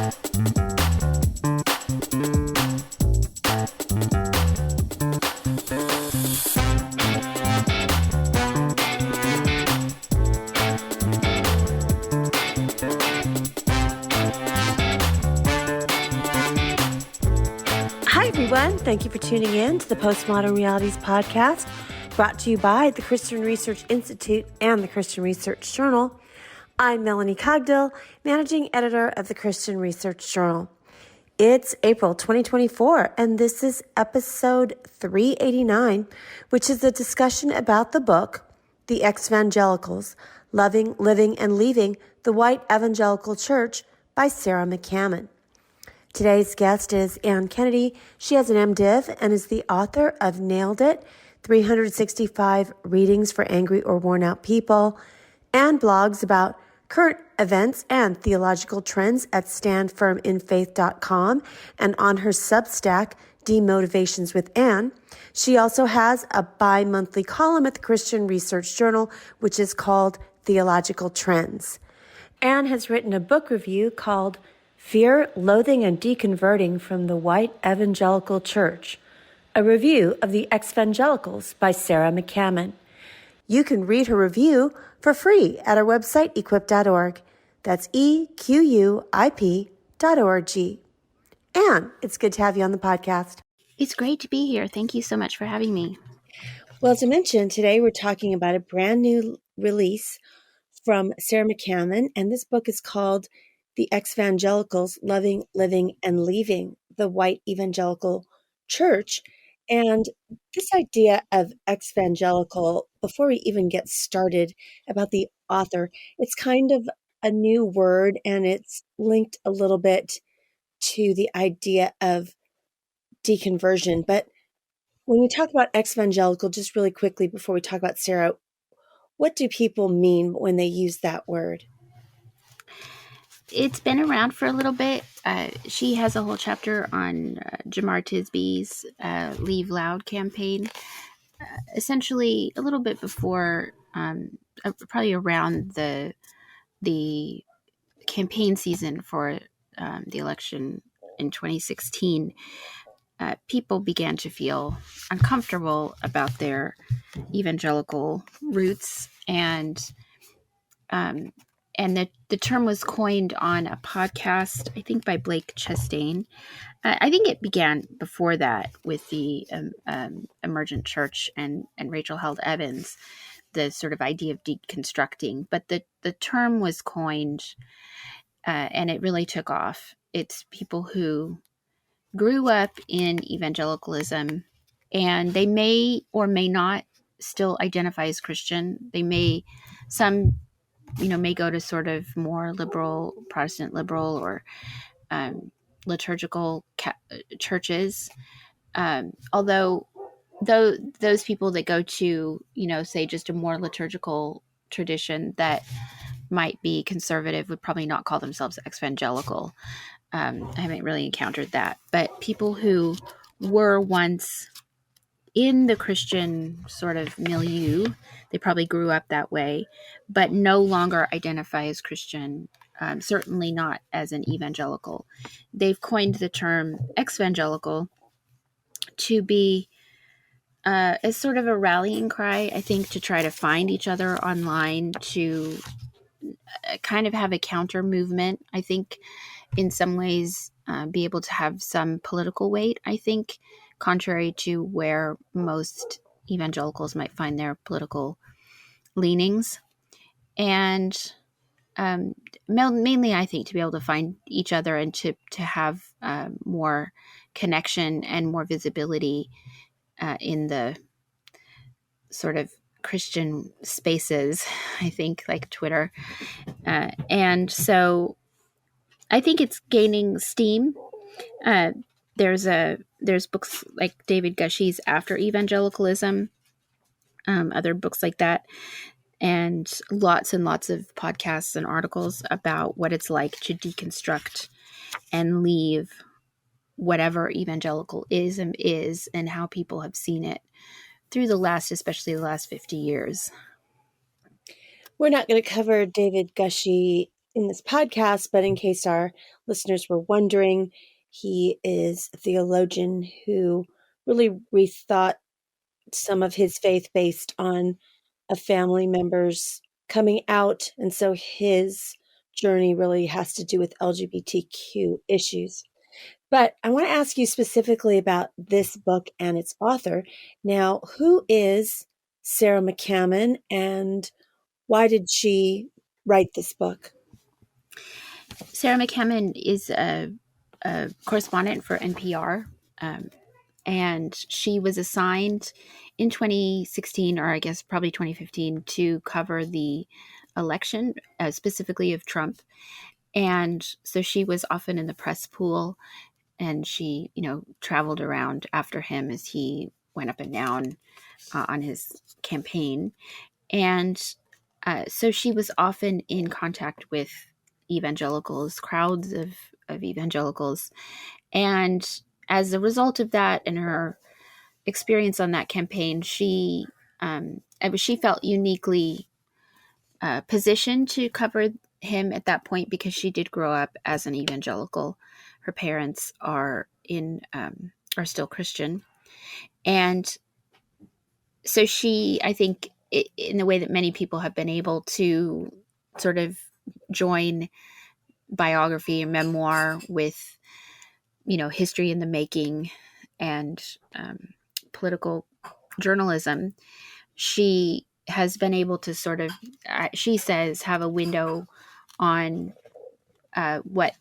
Hi, everyone. Thank you for tuning in to the Postmodern Realities podcast, brought to you by the Christian Research Institute and the Christian Research Journal. I'm Melanie Cogdill, managing editor of the Christian Research Journal. It's April 2024, and this is episode 389, which is a discussion about the book, The Exvangelicals, Loving, Living, and Leaving the White Evangelical Church by Sarah McCammon. Today's guest is Ann Kennedy. She has an MDiv and is the author of Nailed It, 365 Readings for Angry or Worn Out People, and blogs about current events and theological trends at standfirminfaith.com and on her Substack, Demotivations with Ann. She also has a bi-monthly column at the Christian Research Journal, which is called Theological Trends. Ann has written a book review called Fear, Loathing, and Deconverting from the White Evangelical Church, a review of the Exvangelicals by Sarah McCammon. You can read her review for free at our website, equip.org. That's EQUIP.org. Ann, it's good to have you on the podcast. It's great to be here. Thank you so much for having me. Well, as I mentioned, today we're talking about a brand new release from Sarah McCammon, and this book is called The Exvangelicals, Loving, Living, and Leaving the White Evangelical Church. And this idea of exvangelical, before we even get started about the author, it's kind of a new word, and it's linked a little bit to the idea of deconversion. But when we talk about exvangelical, just really quickly before we talk about Sarah, what do people mean when they use that word? It's been around for a little bit. She has a whole chapter on Jemar Tisby's Leave Loud campaign. Essentially, a little bit before, probably around the campaign season for the election in 2016, people began to feel uncomfortable about their evangelical roots, and the term was coined on a podcast, I think, by Blake Chastain. I think it began before that with the Emergent Church and Rachel Held Evans, the sort of idea of deconstructing. But the term was coined, and it really took off. It's people who grew up in evangelicalism, and they may or may not still identify as Christian. Some may go to sort of more liberal, Protestant liberal, or liturgical churches. Although those people that go to, say just a more liturgical tradition that might be conservative would probably not call themselves exvangelical. I haven't really encountered that. But people who were once in the Christian sort of milieu, they probably grew up that way, but no longer identify as Christian, certainly not as an evangelical. They've coined the term exvangelical to be as sort of a rallying cry, I think, to try to find each other online, to kind of have a counter movement, I think, in some ways, be able to have some political weight, I think, contrary to where most evangelicals might find their political leanings. And mainly, I think, to be able to find each other and to have more connection and more visibility in the sort of Christian spaces, I think, like Twitter. And so I think it's gaining steam. There's books like David Gushie's After Evangelicalism, other books like that, and lots of podcasts and articles about what it's like to deconstruct and leave whatever evangelicalism is and how people have seen it through especially the last 50 years. We're not going to cover David Gushie in this podcast, but in case our listeners were wondering, he is a theologian who really rethought some of his faith based on a family member's coming out. And so his journey really has to do with LGBTQ issues. But I want to ask you specifically about this book and its author. Now, who is Sarah McCammon and why did she write this book? Sarah McCammon is a correspondent for NPR, and she was assigned in 2016, or I guess probably 2015, to cover the election, specifically of Trump. And so she was often in the press pool, and she, traveled around after him as he went up and down on his campaign. And so she was often in contact with evangelicals, crowds of evangelicals. And as a result of that and her experience on that campaign, she felt uniquely positioned to cover him at that point because she did grow up as an evangelical. Her parents are still Christian. And so she, I think, in the way that many people have been able to sort of join biography and memoir with, history in the making and political journalism, she has been able to sort of, she says, have a window on what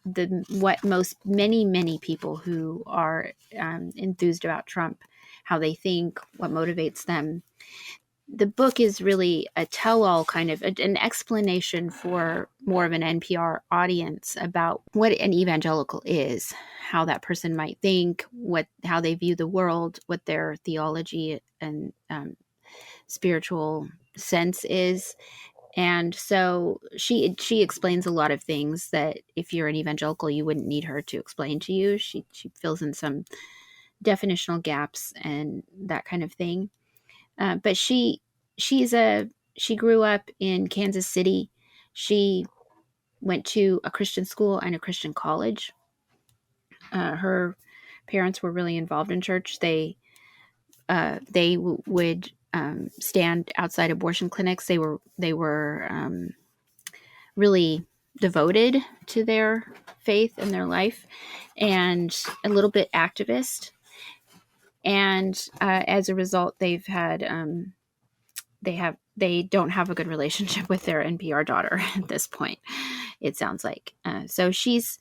many people who are enthused about Trump, how they think, what motivates them. The book is really a tell-all, kind of an explanation for more of an NPR audience about what an evangelical is, how that person might think, how they view the world, what their theology and spiritual sense is. And so she explains a lot of things that if you're an evangelical, you wouldn't need her to explain to you. She fills in some definitional gaps and that kind of thing. But she grew up in Kansas City. She went to a Christian school and a Christian college. Her parents were really involved in church. They would stand outside abortion clinics. They were really devoted to their faith and their life, and a little bit activist. And as a result, they've had they don't have a good relationship with their NPR daughter at this point, it sounds like. So she's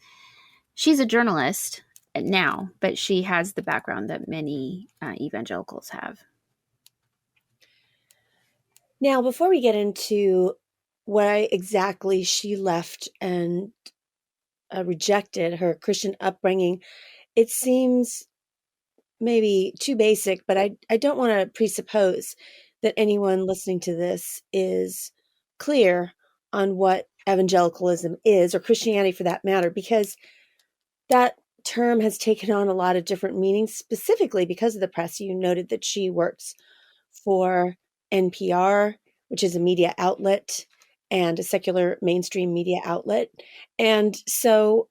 a journalist now, but she has the background that many evangelicals have. Now, before we get into why exactly she left and rejected her Christian upbringing, it seems maybe too basic, but I don't want to presuppose that anyone listening to this is clear on what evangelicalism is, or Christianity for that matter, because that term has taken on a lot of different meanings, specifically because of the press. You noted that she works for NPR, which is a media outlet and a secular mainstream media outlet. And so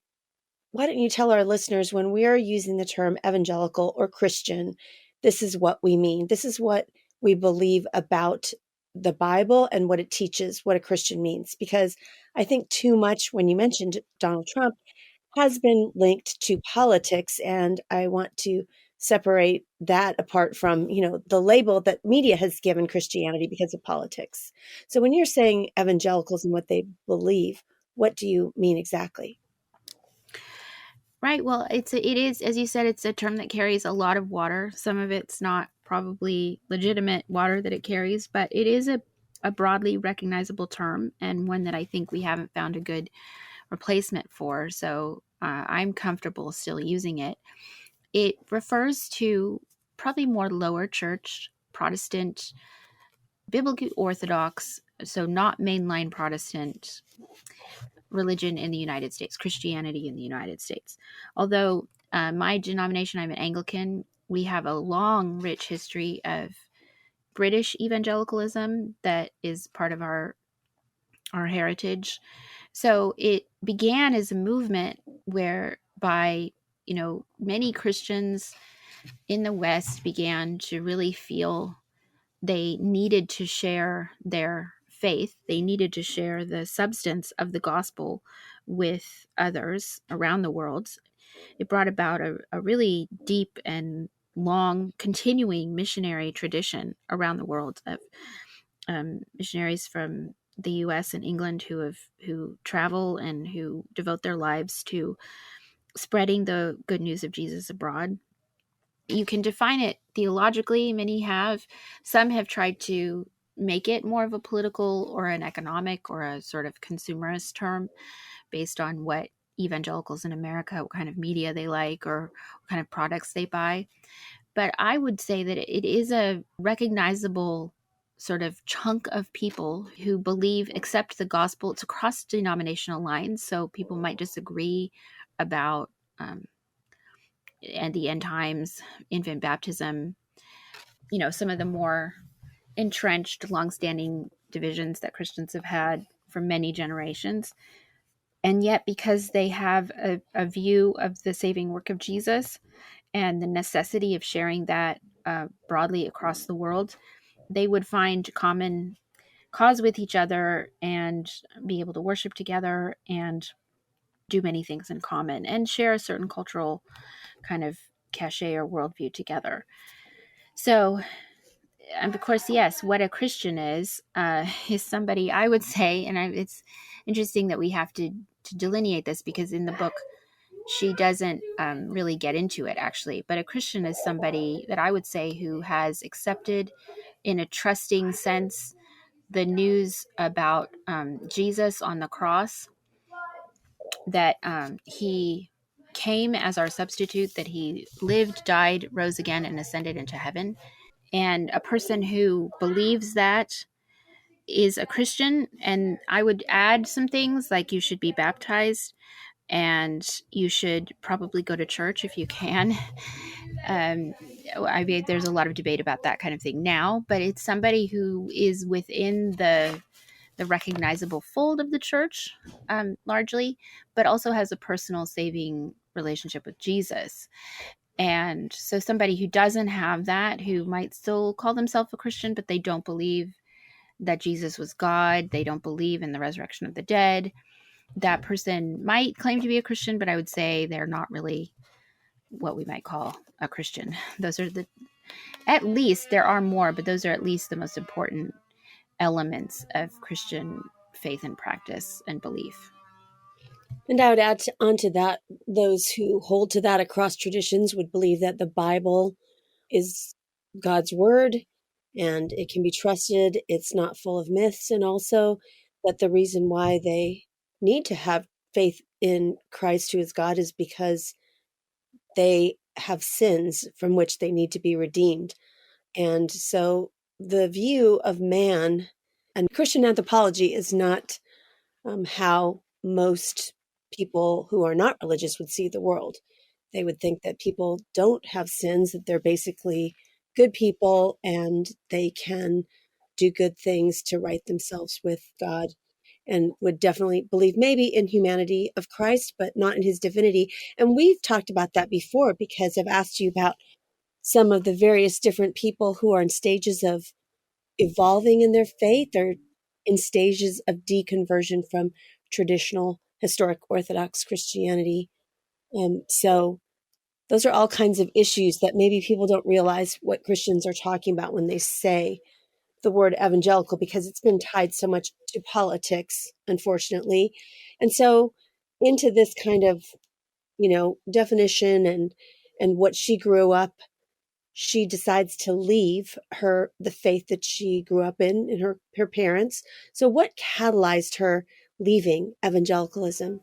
why don't you tell our listeners, when we are using the term evangelical or Christian, this is what we mean. This is what we believe about the Bible and what it teaches, what a Christian means. Because I think too much, when you mentioned Donald Trump, has been linked to politics. And I want to separate that apart from, the label that media has given Christianity because of politics. So when you're saying evangelicals and what they believe, what do you mean exactly? Right. Well, it is, as you said, it's a term that carries a lot of water. Some of it's not probably legitimate water that it carries, but it is a broadly recognizable term, and one that I think we haven't found a good replacement for. So I'm comfortable still using it. It refers to probably more lower church, Protestant, biblically Orthodox, so not mainline Protestant religion in the United States, Christianity in the United States. Although my denomination, I'm an Anglican, we have a long, rich history of British evangelicalism that is part of our our heritage. So it began as a movement whereby, many Christians in the West began to really feel they needed to share their faith. They needed to share the substance of the gospel with others around the world. It brought about a really deep and long continuing missionary tradition around the world of missionaries from the U.S. and England who travel and who devote their lives to spreading the good news of Jesus abroad. You can define it theologically. Many have. Some have tried to make it more of a political or an economic or a sort of consumerist term based on what evangelicals in America, what kind of media they like or what kind of products they buy. But I would say that it is a recognizable sort of chunk of people who believe, accept the gospel. It's across denominational lines, so people might disagree about and the end times, infant baptism, some of the more entrenched, longstanding divisions that Christians have had for many generations. And yet, because they have a view of the saving work of Jesus and the necessity of sharing that broadly across the world, they would find common cause with each other and be able to worship together and do many things in common and share a certain cultural kind of cachet or worldview together. So, and of course, yes, what a Christian is somebody, I would say, and it's interesting that we have to delineate this because in the book, she doesn't really get into it, actually. But a Christian is somebody that I would say who has accepted in a trusting sense the news about Jesus on the cross, that he came as our substitute, that he lived, died, rose again, and ascended into heaven. And a person who believes that is a Christian. And I would add some things like you should be baptized and you should probably go to church if you can. Um, I mean, there's a lot of debate about that kind of thing now, but it's somebody who is within the recognizable fold of the church, largely, but also has a personal saving relationship with Jesus. And so somebody who doesn't have that, who might still call themselves a Christian, but they don't believe that Jesus was God, they don't believe in the resurrection of the dead, that person might claim to be a Christian, but I would say they're not really what we might call a Christian. Those are at least, there are more, but those are at least the most important elements of Christian faith and practice and belief. And I would add onto that, those who hold to that across traditions would believe that the Bible is God's word and it can be trusted. It's not full of myths. And also that the reason why they need to have faith in Christ, who is God, is because they have sins from which they need to be redeemed. And so the view of man and Christian anthropology is not how most people who are not religious would see the world. They would think that people don't have sins, that they're basically good people and they can do good things to right themselves with God, and would definitely believe maybe in humanity of Christ, but not in his divinity. And we've talked about that before because I've asked you about some of the various different people who are in stages of evolving in their faith or in stages of deconversion from traditional historic Orthodox Christianity. So those are all kinds of issues that maybe people don't realize what Christians are talking about when they say the word evangelical, because it's been tied so much to politics, unfortunately. And so into this kind of, definition and what she grew up, she decides to leave the faith that she grew up in and her parents. So what catalyzed her leaving evangelicalism?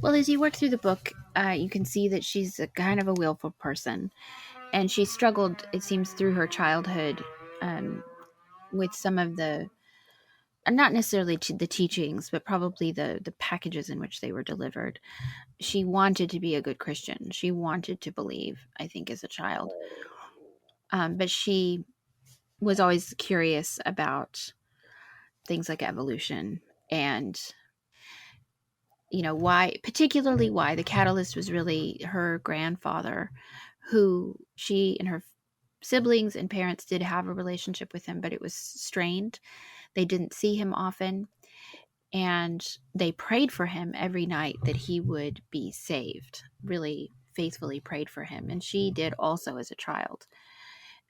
Well, as you work through the book, you can see that she's a kind of a willful person. And she struggled, it seems, through her childhood with some of the, not necessarily the teachings, but probably the packages in which they were delivered. She wanted to be a good Christian. She wanted to believe, I think, as a child. But she was always curious about things like evolution and, particularly why the catalyst was really her grandfather, who she and her siblings and parents did have a relationship with him, but it was strained. They didn't see him often, and they prayed for him every night that he would be saved, really faithfully prayed for him. And she did also as a child.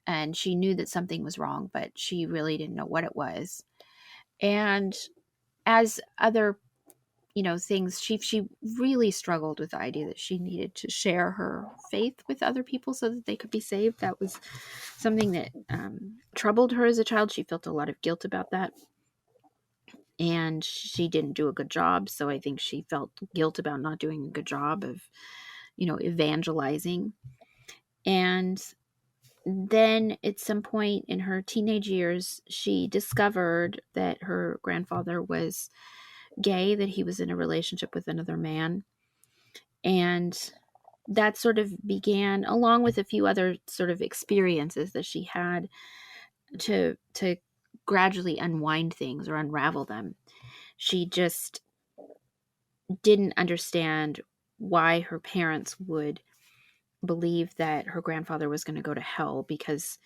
And she knew that something was wrong, but she really didn't know what it was. And as other things, she really struggled with the idea that she needed to share her faith with other people so that they could be saved. That was something that troubled her as a child. She felt a lot of guilt about that. And she didn't do a good job. So I think she felt guilt about not doing a good job of, evangelizing. And then at some point in her teenage years, she discovered that her grandfather was gay, that he was in a relationship with another man. And that sort of began, along with a few other sort of experiences that she had, to gradually unwind things or unravel them. She just didn't understand why her parents would believe that her grandfather was going to go to hell because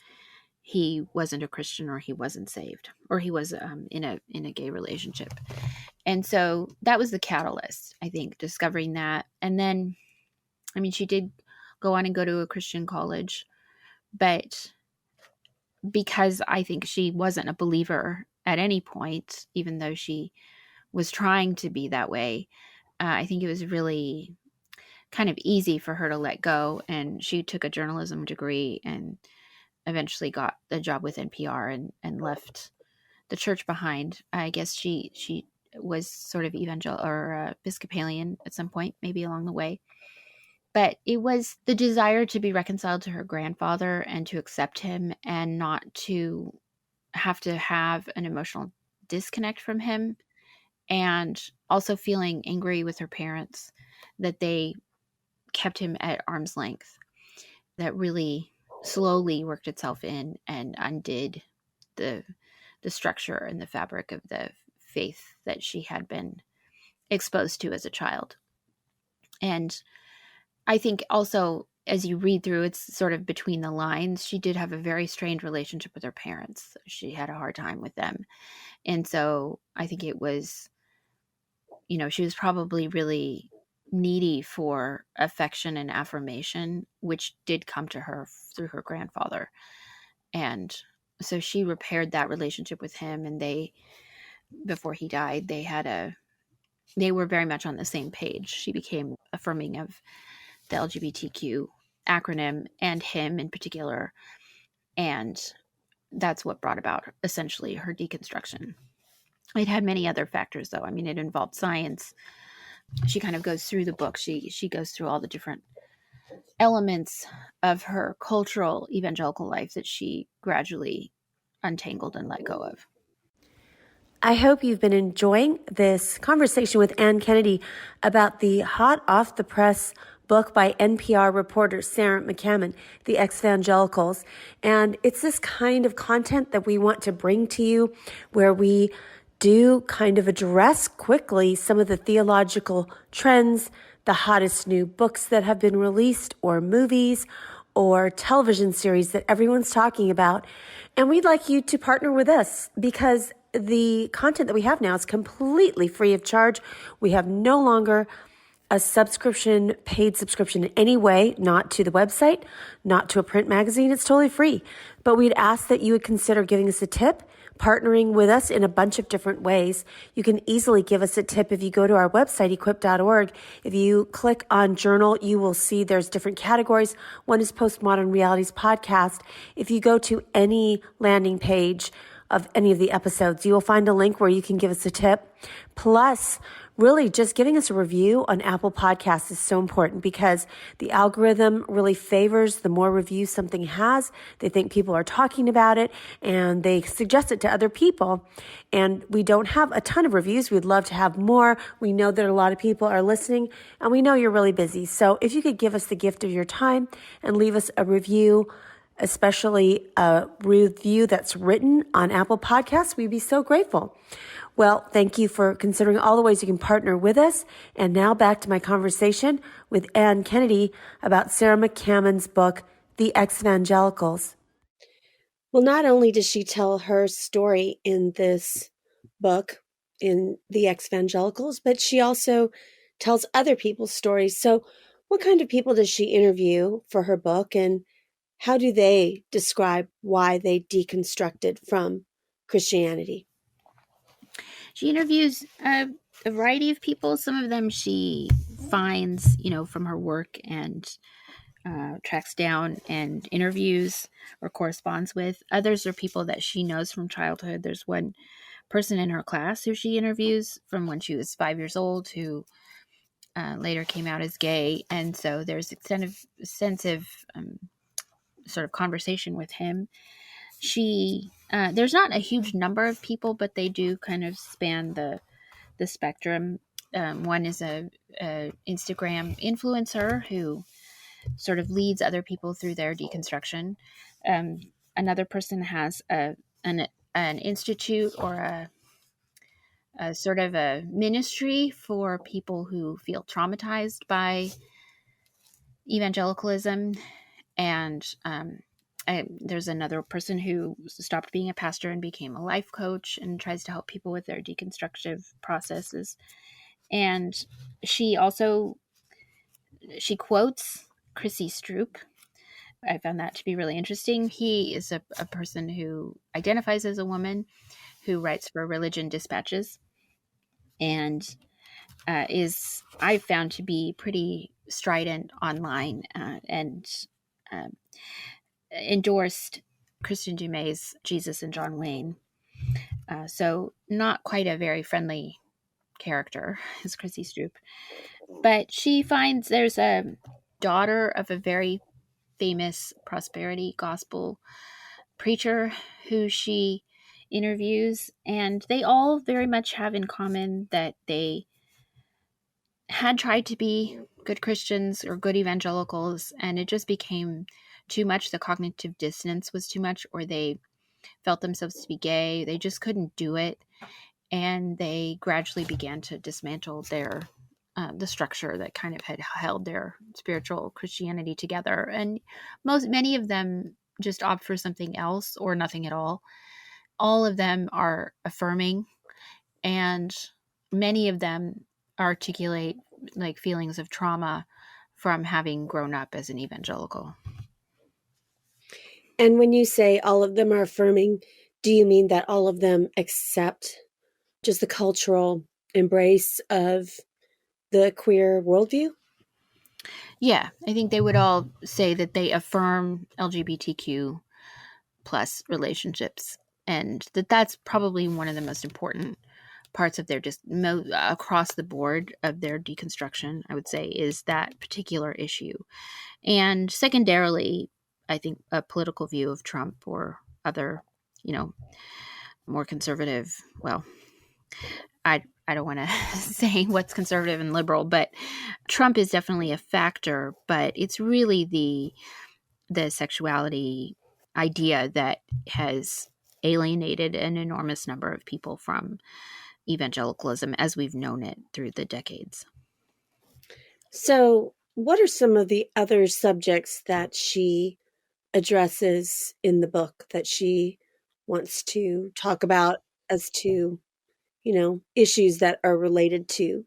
he wasn't a Christian, or he wasn't saved, or he was in a gay relationship. And so that was the catalyst, I think, discovering that. And then, she did go on and go to a Christian college, but because I think she wasn't a believer at any point, even though she was trying to be that way, I think it was really kind of easy for her to let go. And she took a journalism degree and eventually got a job with NPR and left the church behind. I guess she was sort of evangelical or Episcopalian at some point, maybe along the way. But it was the desire to be reconciled to her grandfather and to accept him and not to have an emotional disconnect from him, and also feeling angry with her parents that they kept him at arm's length. That really slowly worked itself in and undid the structure and the fabric of the faith that she had been exposed to as a child. And I think also, as you read through, it's sort of between the lines. She did have a very strained relationship with her parents. She had a hard time with them. And so I think it was, she was probably really needy for affection and affirmation, which did come to her through her grandfather. And so she repaired that relationship with him, and before he died, they were very much on the same page. She became affirming of the LGBTQ acronym and him in particular. And that's what brought about essentially her deconstruction. It had many other factors, though. It involved science. She kind of goes through the book. She goes through all the different elements of her cultural evangelical life that she gradually untangled and let go of. I hope you've been enjoying this conversation with Ann Kennedy about the hot off the press book by NPR reporter Sarah McCammon, The Exvangelicals. And it's this kind of content that we want to bring to you, where we do kind of address quickly some of the theological trends, the hottest new books that have been released, or movies, or television series that everyone's talking about. And we'd like you to partner with us, because the content that we have now is completely free of charge. We have no longer a paid subscription in any way, not to the website, not to a print magazine. It's totally free. But we'd ask that you would consider giving us a tip, partnering with us in a bunch of different ways. You can easily give us a tip if you go to our website, equip.org. If you click on journal, you will see there's different categories. One is Postmodern Realities Podcast. If you go to any landing page of any of the episodes, you will find a link where you can give us a tip. Plus, really just giving us a review on Apple Podcasts is so important, because the algorithm really favors the more reviews something has. They think people are talking about it, and they suggest it to other people. And we don't have a ton of reviews. We'd love to have more. We know that a lot of people are listening, and we know you're really busy. So if you could give us the gift of your time and leave us a review, especially a review that's written on Apple Podcasts. We'd be so grateful. Well, thank you for considering all the ways you can partner with us. And now back to my conversation with Ann Kennedy about Sarah McCammon's book, The Exvangelicals. Well, not only does she tell her story in this book, in The Exvangelicals, but she also tells other people's stories. So what kind of people does she interview for her book, and how do they describe why they deconstructed from Christianity? She interviews a variety of people. Some of them she finds, from her work and tracks down and interviews or corresponds with. Others are people that she knows from childhood. There's one person in her class who she interviews from when she was 5 years old, who later came out as gay. And so there's extensive sort of conversation with him. There's not a huge number of people, but they do kind of span the spectrum. One is a Instagram influencer who sort of leads other people through their deconstruction. Another person has an institute or a sort of a ministry for people who feel traumatized by evangelicalism. And there's another person who stopped being a pastor and became a life coach and tries to help people with their deconstructive processes. And she quotes Chrissy Stroop. I found that to be really interesting. He is a person who identifies as a woman who writes for Religion Dispatches and is, I've found, to be pretty strident online and endorsed Christian Dumais' Jesus and John Wayne. So not quite a very friendly character as Chrissy Stroop. But she finds there's a daughter of a very famous prosperity gospel preacher who she interviews, and they all very much have in common that they had tried to be good Christians or good evangelicals, and it just became too much. The cognitive dissonance was too much, or they felt themselves to be gay. They just couldn't do it, and they gradually began to dismantle the structure that kind of had held their spiritual Christianity together. And many of them just opt for something else or nothing at all. All of them are affirming, and many of them articulate like feelings of trauma from having grown up as an evangelical. And when you say all of them are affirming, do you mean that all of them accept just the cultural embrace of the queer worldview? Yeah, I think they would all say that they affirm LGBTQ plus relationships, and that's probably one of the most important parts of their across the board of their deconstruction, I would say, is that particular issue. And secondarily, I think a political view of Trump or other, more conservative, well, I don't want to say what's conservative and liberal, but Trump is definitely a factor, but it's really the sexuality idea that has alienated an enormous number of people from evangelicalism as we've known it through the decades. So, what are some of the other subjects that she addresses in the book that she wants to talk about as to, issues that are related to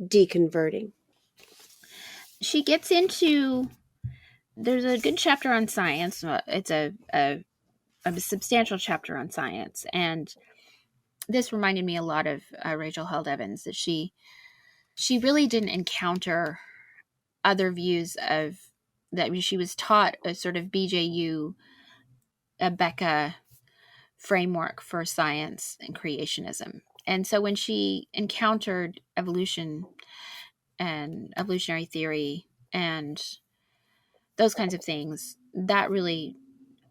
deconverting? She gets into, there's a good chapter on science. It's a substantial chapter on science. And this reminded me a lot of Rachel Held Evans, that she really didn't encounter other views of that. She was taught a sort of BJU, a Becca framework for science and creationism. And so when she encountered evolution and evolutionary theory and those kinds of things, that really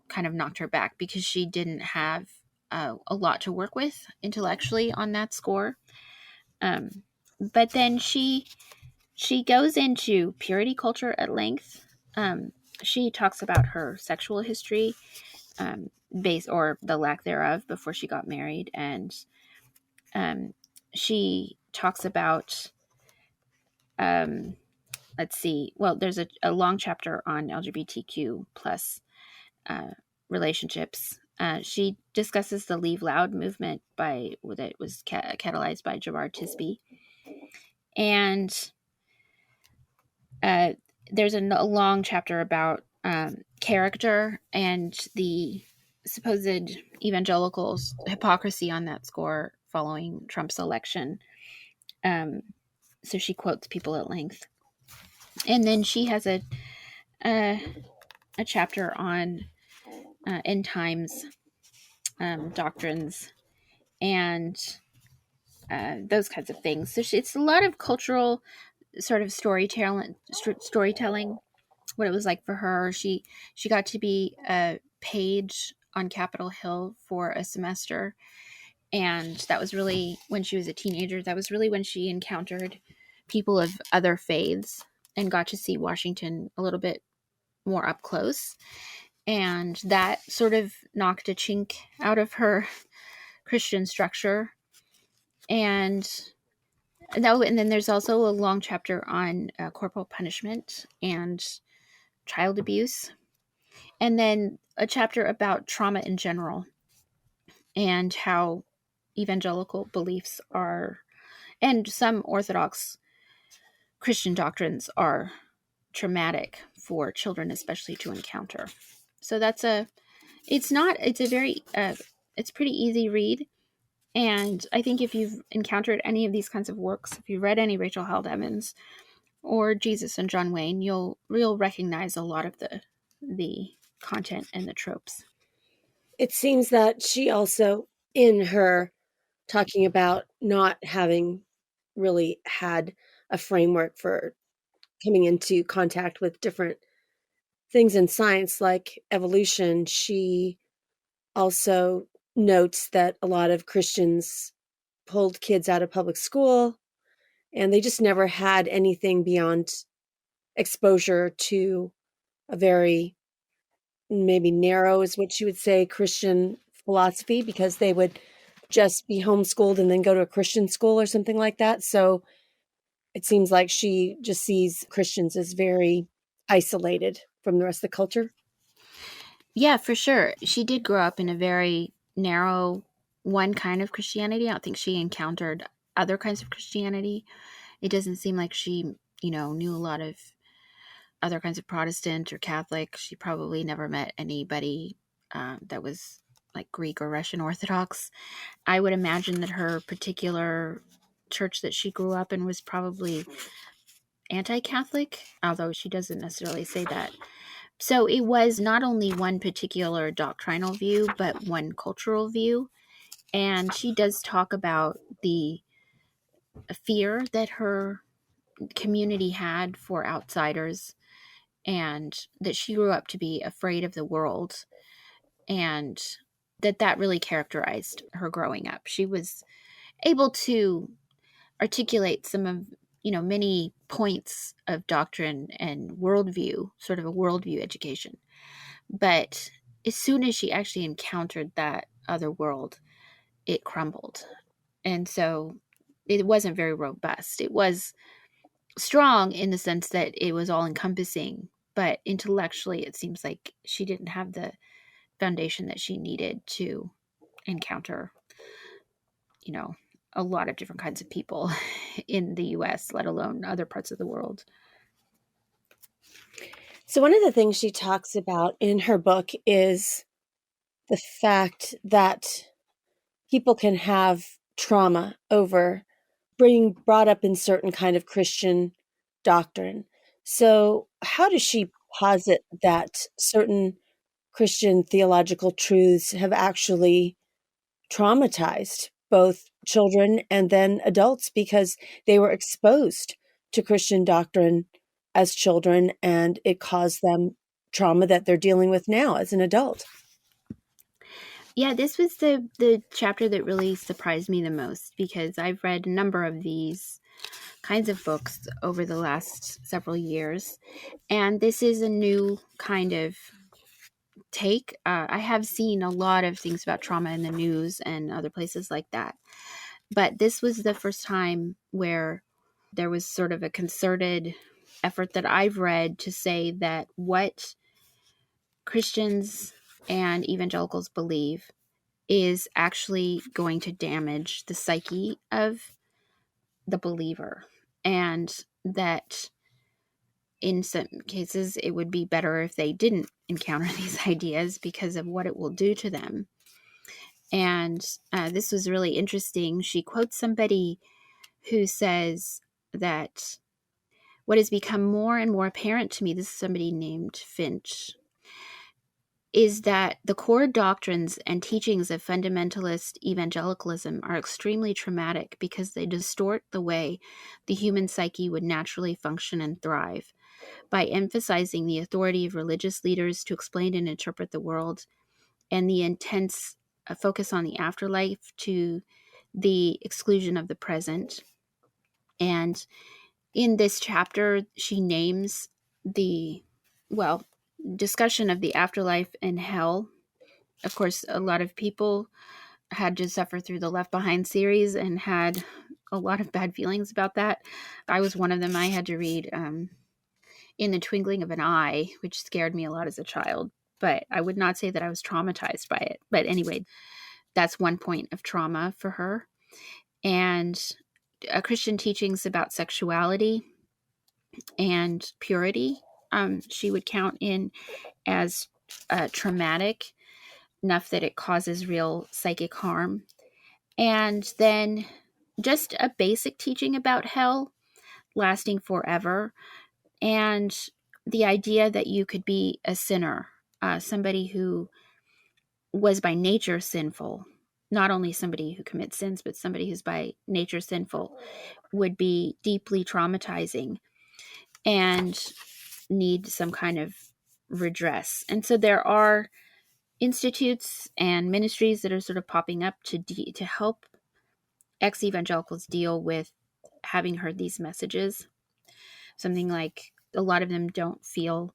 kind of knocked her back because she didn't have a lot to work with intellectually on that score. But then she goes into purity culture at length. she talks about her sexual history, base or the lack thereof before she got married, and she talks about let's see. Well, there's a long chapter on LGBTQ plus relationships. She discusses the Leave Loud movement that was catalyzed by 𝙤𝙬𝙀𝙬𝙀. And there's a long chapter about character and the supposed evangelicals' hypocrisy on that score following Trump's election. So she quotes people at length. And then she has a chapter on end times doctrines and those kinds of things. So it's a lot of cultural sort of storytelling, what it was like for her. She got to be a page on Capitol Hill for a semester, and that was really when she was a teenager. That was really when she encountered people of other faiths and got to see Washington a little bit more up close. And that sort of knocked a chink out of her Christian structure. And then there's also a long chapter on corporal punishment and child abuse. And then a chapter about trauma in general and how evangelical beliefs are, and some Orthodox Christian doctrines are traumatic for children, especially to encounter. So it's pretty easy read. And I think if you've encountered any of these kinds of works, if you've read any Rachel Held Evans or Jesus and John Wayne, you'll recognize a lot of the content and the tropes. It seems that she also, in her talking about not having really had a framework for coming into contact with different things in science like evolution, she also notes that a lot of Christians pulled kids out of public school and they just never had anything beyond exposure to a very maybe narrow is what you would say Christian philosophy, because they would just be homeschooled and then go to a Christian school or something like that. So it seems like she just sees Christians as very isolated from the rest of the culture. Yeah, for sure. She did grow up in a very narrow one kind of Christianity. I don't think she encountered other kinds of Christianity. It doesn't seem like she, knew a lot of other kinds of Protestant or Catholic. She probably never met anybody that was like Greek or Russian Orthodox. I would imagine that her particular church that she grew up in was probably anti-Catholic, although she doesn't necessarily say that. So it was not only one particular doctrinal view, but one cultural view. And she does talk about the fear that her community had for outsiders, and that she grew up to be afraid of the world, and that really characterized her growing up. She was able to articulate some of many points of doctrine and worldview, sort of a worldview education. But as soon as she actually encountered that other world, it crumbled. And so it wasn't very robust. It was strong in the sense that it was all encompassing, but intellectually it seems like she didn't have the foundation that she needed to encounter, a lot of different kinds of people in the US, let alone other parts of the world. So one of the things she talks about in her book is the fact that people can have trauma over being brought up in certain kind of Christian doctrine. So how does she posit that certain Christian theological truths have actually traumatized both children and then adults because they were exposed to Christian doctrine as children and it caused them trauma that they're dealing with now as an adult? Yeah, this was the chapter that really surprised me the most, because I've read a number of these kinds of books over the last several years. And this is a new kind of take. I have seen a lot of things about trauma in the news and other places like that. But this was the first time where there was sort of a concerted effort that I've read to say that what Christians and evangelicals believe is actually going to damage the psyche of the believer, and that in some cases it would be better if they didn't encounter these ideas because of what it will do to them. And this was really interesting. She quotes somebody who says that what has become more and more apparent to me, this is somebody named Finch, is that the core doctrines and teachings of fundamentalist evangelicalism are extremely traumatic because they distort the way the human psyche would naturally function and thrive. By emphasizing the authority of religious leaders to explain and interpret the world, and the intense focus on the afterlife to the exclusion of the present. And in this chapter, she names the, discussion of the afterlife and hell. Of course, a lot of people had to suffer through the Left Behind series and had a lot of bad feelings about that. I was one of them. I had to read In the Twinkling of an Eye, which scared me a lot as a child, but I would not say that I was traumatized by it. But anyway, that's one point of trauma for her. And Christian teachings about sexuality and purity, she would count in as traumatic enough that it causes real psychic harm. And then just a basic teaching about hell lasting forever, and the idea that you could be a sinner, somebody who was by nature sinful, not only somebody who commits sins, but somebody who's by nature sinful, would be deeply traumatizing and need some kind of redress. And so there are institutes and ministries that are sort of popping up to help ex-evangelicals deal with having heard these messages. Something like a lot of them don't feel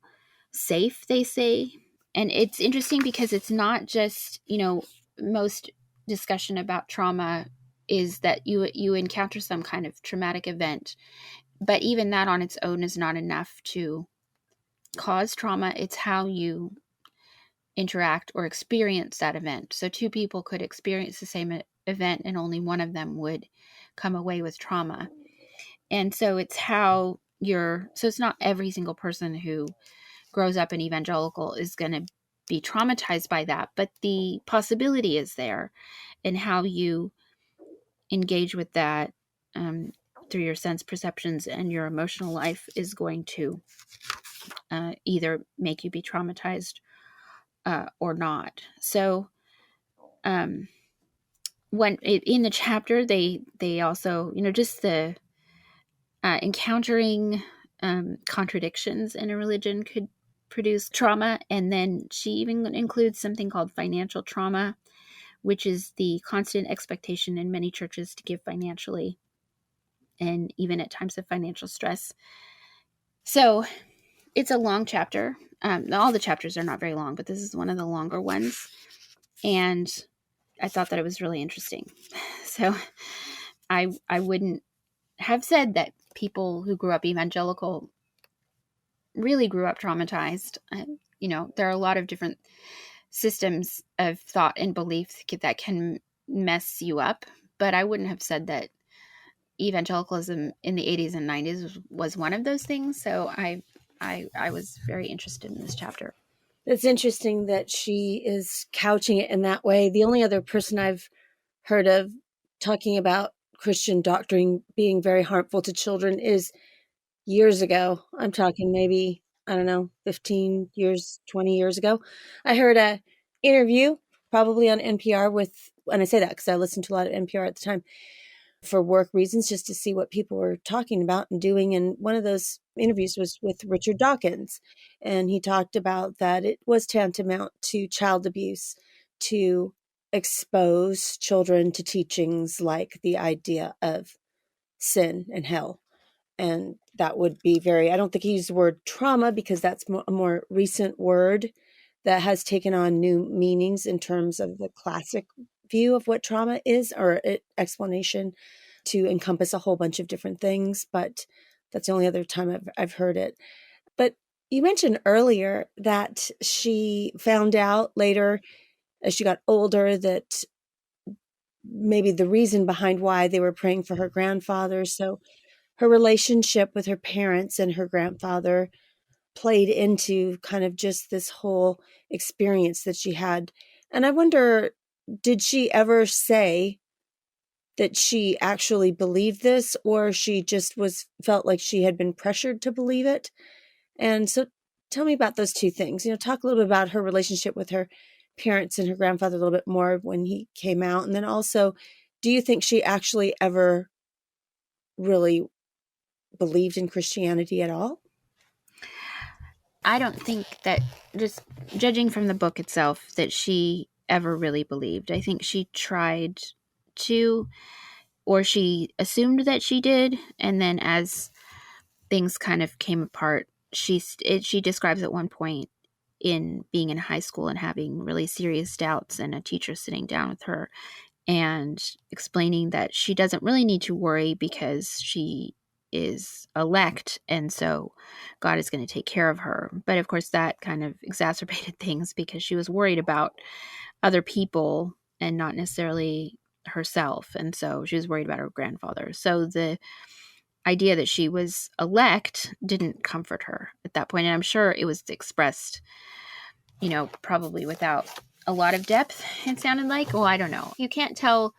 safe, they say. And it's interesting because it's not just, most discussion about trauma is that you encounter some kind of traumatic event. But even that on its own is not enough to cause trauma. It's how you interact or experience that event. So two people could experience the same event and only one of them would come away with trauma. And so it's how so it's not every single person who grows up an evangelical is going to be traumatized by that, but the possibility is there, and how you engage with that through your sense perceptions and your emotional life is going to either make you be traumatized or not. So when in the chapter, they also, just the encountering contradictions in a religion could produce trauma. And then she even includes something called financial trauma, which is the constant expectation in many churches to give financially, and even at times of financial stress. So it's a long chapter. All the chapters are not very long, but this is one of the longer ones. And I thought that it was really interesting. So I wouldn't have said that people who grew up evangelical really grew up traumatized. There are a lot of different systems of thought and belief that can mess you up, but I wouldn't have said that evangelicalism in the 80s and 90s was one of those things. So I was very interested in this chapter. It's interesting that she is couching it in that way. The only other person I've heard of talking about Christian doctrine being very harmful to children is years ago. I'm talking maybe, 15 years, 20 years ago. I heard a interview probably on NPR and I say that because I listened to a lot of NPR at the time for work reasons, just to see what people were talking about and doing. And one of those interviews was with Richard Dawkins. And he talked about that it was tantamount to child abuse to expose children to teachings like the idea of sin and hell. And that would be I don't think he used the word trauma because that's a more recent word that has taken on new meanings in terms of the classic view of what trauma is, or explanation to encompass a whole bunch of different things. But that's the only other time I've heard it. But you mentioned earlier that she found out later as she got older that maybe the reason behind why they were praying for her grandfather. So her relationship with her parents and her grandfather played into kind of just this whole experience that she had. And I wonder, did she ever say that she actually believed this, or she just felt like she had been pressured to believe it? And so tell me about those two things. Talk a little bit about her relationship with her parents and her grandfather a little bit more when he came out. And then also, do you think she actually ever really believed in Christianity at all? I don't think that, just judging from the book itself, that she ever really believed. I think she tried to, or she assumed that she did, and then as things kind of came apart, she describes at one point in being in high school and having really serious doubts, and a teacher sitting down with her and explaining that she doesn't really need to worry because she is elect, and so God is going to take care of her. But of course that kind of exacerbated things because she was worried about other people and not necessarily herself, and so she was worried about her grandfather. So the idea that she was elect didn't comfort her at that point, and I'm sure it was expressed, probably without a lot of depth, it sounded like. Well, I don't know. You can't tell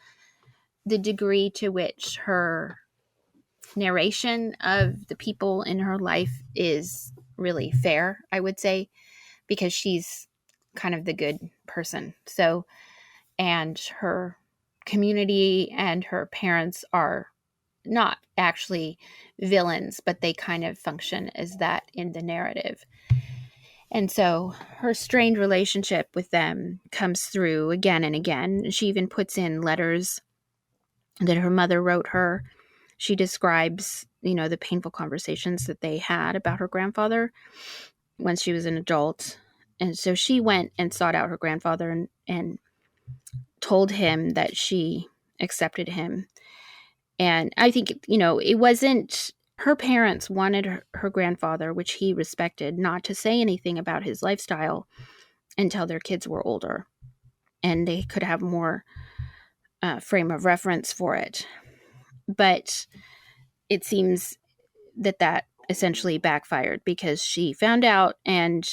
the degree to which her narration of the people in her life is really fair, I would say, because she's kind of the good person. So, and her community and her parents are not actually villains, but they kind of function as that in the narrative. And so her strained relationship with them comes through again and again. She even puts in letters that her mother wrote her. She describes, the painful conversations that they had about her grandfather when she was an adult. And so she went and sought out her grandfather and told him that she accepted him. And I think, it wasn't, her parents wanted her grandfather, which he respected, not to say anything about his lifestyle until their kids were older and they could have more frame of reference for it. But it seems that essentially backfired because she found out, and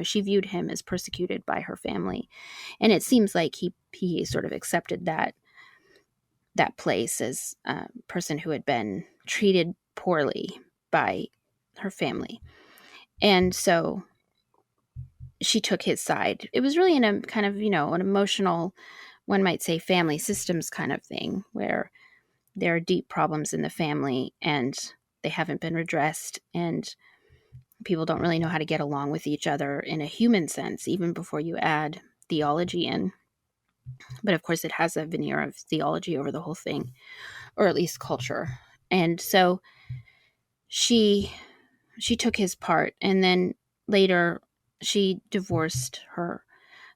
she viewed him as persecuted by her family, and it seems like he sort of accepted that place as a person who had been treated poorly by her family. And so she took his side. It was really in a kind of, an emotional, one might say, family systems kind of thing, where there are deep problems in the family and they haven't been redressed, and people don't really know how to get along with each other in a human sense, even before you add theology in. But of course, it has a veneer of theology over the whole thing, or at least culture. And so she took his part, and then later she divorced her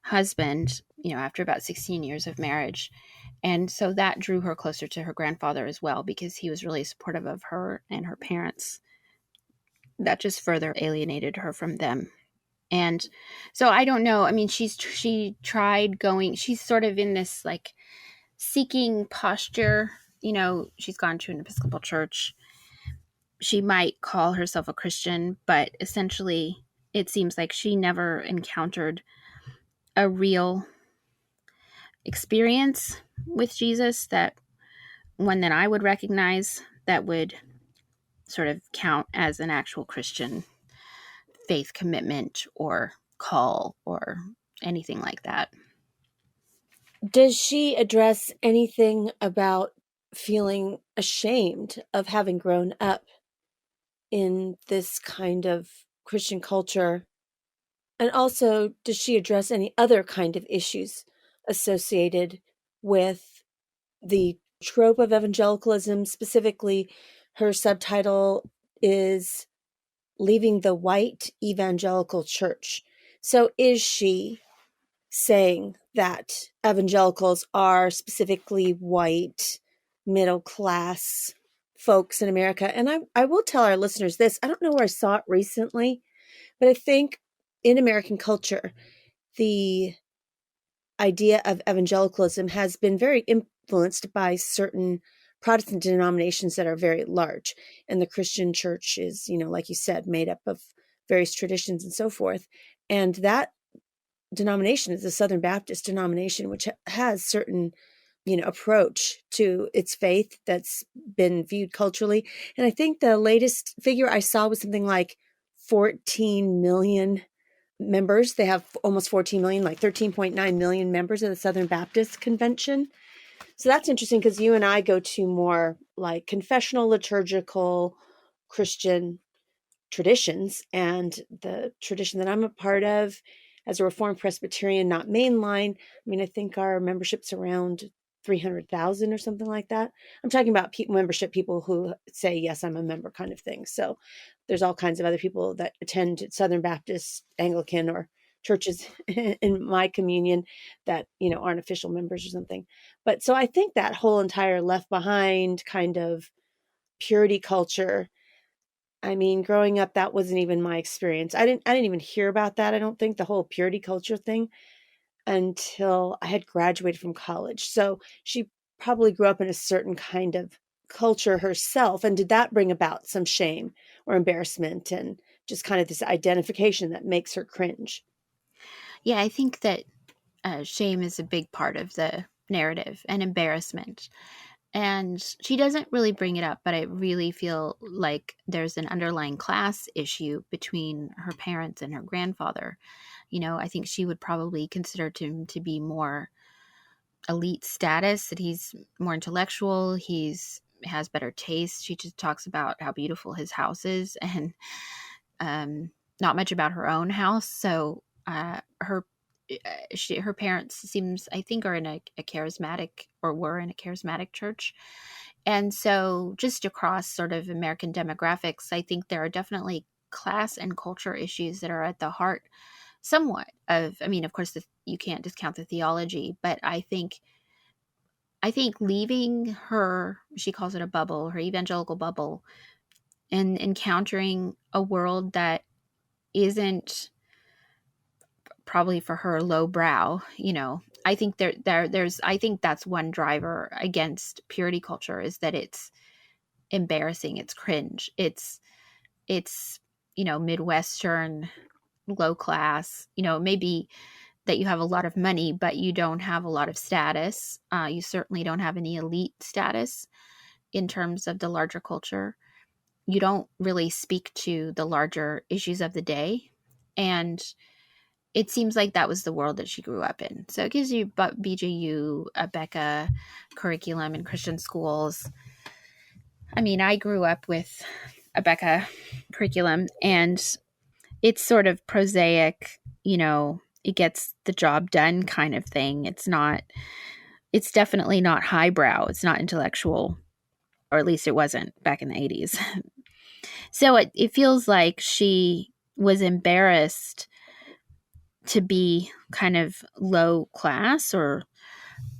husband, after about 16 years of marriage. And so that drew her closer to her grandfather as well, because he was really supportive of her and her parents. That just further alienated her from them. And so I don't know. I mean, she tried going, she's sort of in this like seeking posture. She's gone to an Episcopal church. She might call herself a Christian, but essentially it seems like she never encountered a real experience with Jesus, that one that I would recognize that would sort of count as an actual Christian faith commitment or call or anything like that. Does she address anything about feeling ashamed of having grown up in this kind of Christian culture? And also, does she address any other kind of issues associated with the trope of evangelicalism, specifically Her subtitle is Leaving the White Evangelical Church. So is she saying that evangelicals are specifically white, middle class folks in America? And I will tell our listeners this. I don't know where I saw it recently, but I think in American culture, the idea of evangelicalism has been very influenced by certain Protestant denominations that are very large. And the Christian church is, like you said, made up of various traditions and so forth. And that denomination is the Southern Baptist denomination, which has certain, approach to its faith that's been viewed culturally. And I think the latest figure I saw was something like 14 million members. They have almost 14 million, like 13.9 million members of the Southern Baptist Convention. So that's interesting because you and I go to more like confessional, liturgical, Christian traditions. And the tradition that I'm a part of as a Reformed Presbyterian, not mainline, I think our membership's around 300,000 or something like that. I'm talking about membership people who say, yes, I'm a member kind of thing. So there's all kinds of other people that attend Southern Baptist, Anglican, or churches in my communion that, aren't official members or something. But so I think that whole entire left behind kind of purity culture, growing up, that wasn't even my experience. I didn't even hear about that. I don't think the whole purity culture thing until I had graduated from college. So she probably grew up in a certain kind of culture herself. And did that bring about some shame or embarrassment and just kind of this identification that makes her cringe? Yeah, I think that shame is a big part of the narrative, and embarrassment. And she doesn't really bring it up, but I really feel like there's an underlying class issue between her parents and her grandfather. I think she would probably consider him to be more elite status, that he's more intellectual, has better taste. She just talks about how beautiful his house is, and not much about her own house. So her parents I think are in a charismatic, or were in a charismatic church. And so just across sort of American demographics, I think there are definitely class and culture issues that are at the heart somewhat of, of course, you can't discount the theology, but I think leaving her, she calls it a bubble, her evangelical bubble, and encountering a world that isn't probably for her lowbrow, I think I think that's one driver against purity culture, is that it's embarrassing, it's cringe, it's Midwestern, low class, maybe that you have a lot of money, but you don't have a lot of status. You certainly don't have any elite status in terms of the larger culture. You don't really speak to the larger issues of the day. And it seems like that was the world that she grew up in. So it gives you BJU, a Becca curriculum in Christian schools. I grew up with a Becca curriculum, and it's sort of prosaic, it gets the job done kind of thing. It's definitely not highbrow. It's not intellectual, or at least it wasn't back in the 80s. So it feels like she was embarrassed to be kind of low class, or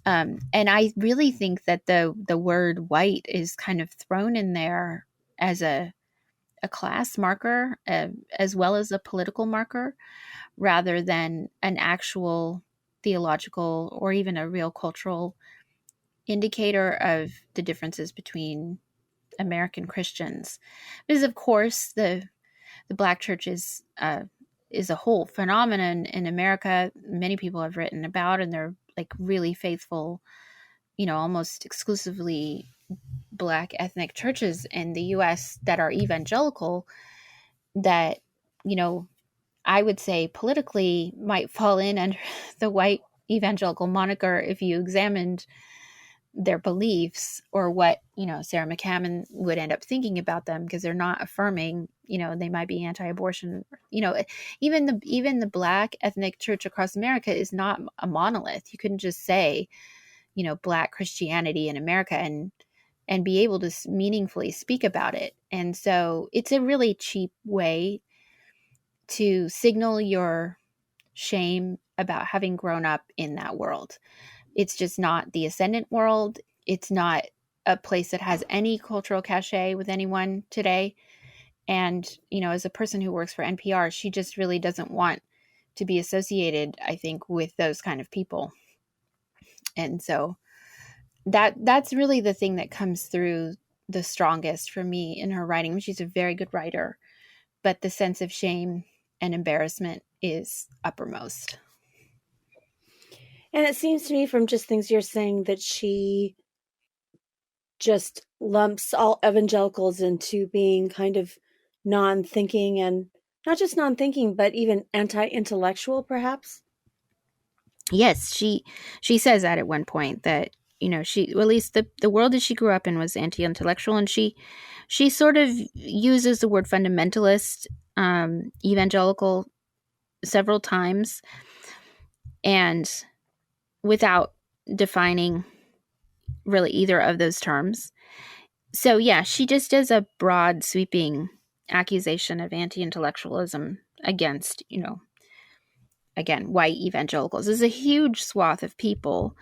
and I really think that the word white is kind of thrown in there as a class marker, as well as a political marker, rather than an actual theological or even a real cultural indicator of the differences between American Christians. Because of course the Black church is a whole phenomenon in America. Many people have written about, and they're like really faithful, almost exclusively Black ethnic churches in the US that are evangelical, that, I would say politically might fall in under the white evangelical moniker if you examined their beliefs, or what, Sarah McCammon would end up thinking about them, because they're not affirming, they might be anti-abortion, even the Black ethnic church across America is not a monolith. You couldn't just say, Black Christianity in America and and be able to meaningfully speak about it. And so it's a really cheap way to signal your shame about having grown up in that world. It's just not the ascendant world. It's not a place that has any cultural cachet with anyone today. And, as a person who works for NPR, she just really doesn't want to be associated, I think, with those kind of people. And so that's really the thing that comes through the strongest for me in her writing. She's a very good writer, but the sense of shame and embarrassment is uppermost. And it seems to me from just things you're saying that she just lumps all evangelicals into being kind of non-thinking, and not just non-thinking, but even anti-intellectual, perhaps. Yes, she says that at one point that, well, at least the world that she grew up in was anti-intellectual, and she sort of uses the word fundamentalist, evangelical several times, and without defining really either of those terms. So yeah, she just does a broad sweeping accusation of anti-intellectualism against, again, white evangelicals. This is a huge swath of people.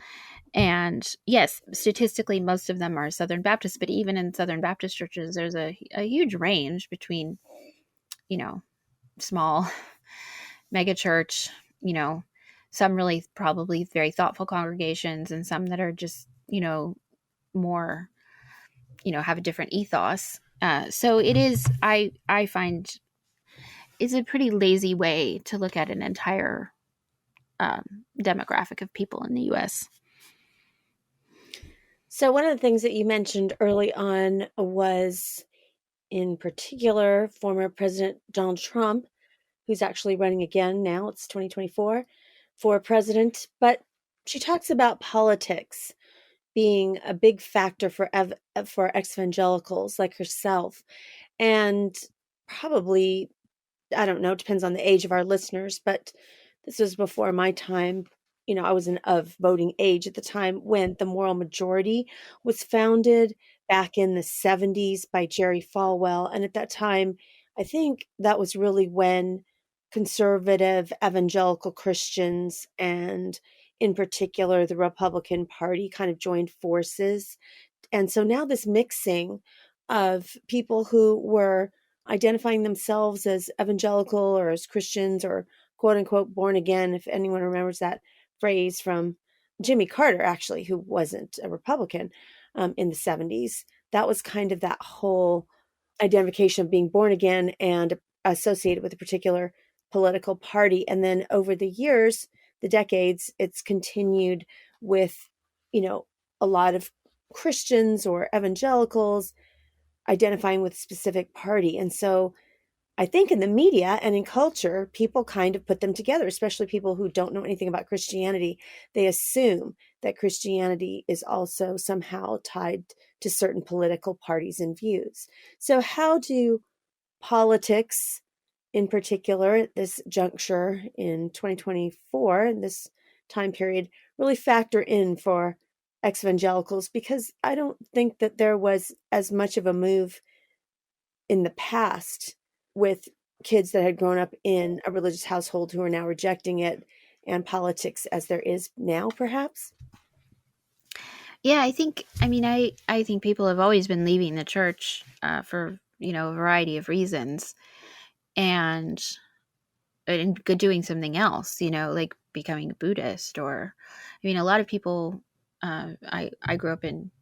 And yes, statistically, most of them are Southern Baptists, but even in Southern Baptist churches, there's a huge range between, small megachurch, some really probably very thoughtful congregations, and some that are just, more, have a different ethos. So it is, I find, is a pretty lazy way to look at an entire demographic of people in the U.S. So one of the things that you mentioned early on was, in particular, former President Donald Trump, who's actually running again now, it's 2024, for president. But she talks about politics being a big factor for evangelicals like herself. And probably, I don't know, it depends on the age of our listeners, but this was before my time. I was of voting age at the time when the Moral Majority was founded back in the 70s by Jerry Falwell. And at that time, I think that was really when conservative evangelical Christians, and in particular the Republican Party, kind of joined forces. And so now this mixing of people who were identifying themselves as evangelical or as Christians or quote unquote born again, if anyone remembers that phrase from Jimmy Carter, actually, who wasn't a Republican in the 70s. That was kind of that whole identification of being born again and associated with a particular political party. And then over the years, the decades, it's continued with, a lot of Christians or evangelicals identifying with a specific party. And so I think in the media and in culture, people kind of put them together, especially people who don't know anything about Christianity. They assume that Christianity is also somehow tied to certain political parties and views. So how do politics, in particular, at this juncture in 2024, in this time period, really factor in for evangelicals? Because I don't think that there was as much of a move in the past with kids that had grown up in a religious household who are now rejecting it and politics as there is now, perhaps. Yeah, I think people have always been leaving the church for, a variety of reasons, and doing something else, like becoming a Buddhist, or, a lot of people, I grew up in,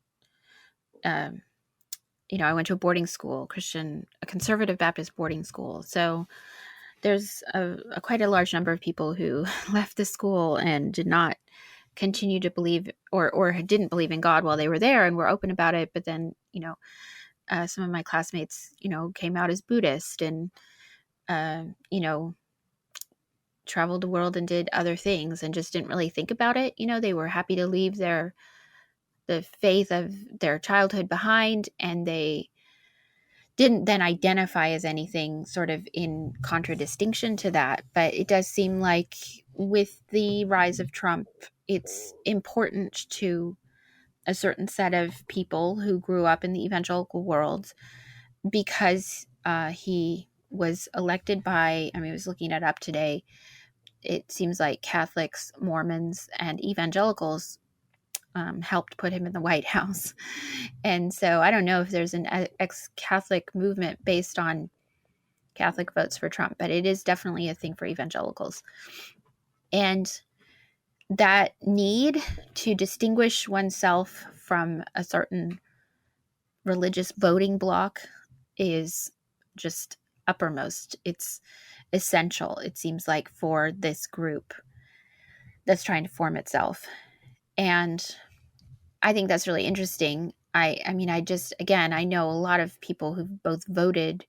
I went to a boarding school, a conservative Baptist boarding school. So there's quite a large number of people who left the school and did not continue to believe, or didn't believe in God while they were there and were open about it. But then, some of my classmates, came out as Buddhist and, traveled the world and did other things and just didn't really think about it. They were happy to leave the faith of their childhood behind, and they didn't then identify as anything sort of in contradistinction to that. But it does seem like with the rise of Trump, it's important to a certain set of people who grew up in the evangelical world because he was elected by, I was looking it up today. It seems like Catholics, Mormons, and evangelicals helped put him in the White House. And so I don't know if there's an ex-Catholic movement based on Catholic votes for Trump, but it is definitely a thing for evangelicals. And that need to distinguish oneself from a certain religious voting bloc is just uppermost. It's essential, it seems like, for this group that's trying to form itself. And I think that's really interesting. I know a lot of people who've both voted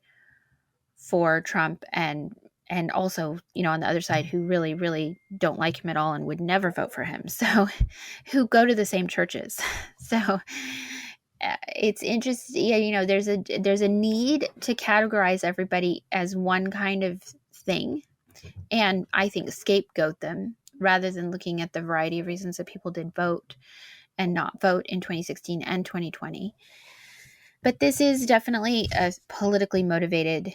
for Trump and also, on the other side, who really, really don't like him at all and would never vote for him. So who go to the same churches. So it's interesting. There's a need to categorize everybody as one kind of thing. And I think scapegoat them rather than looking at the variety of reasons that people did vote and not vote in 2016 and 2020. But this is definitely a politically motivated,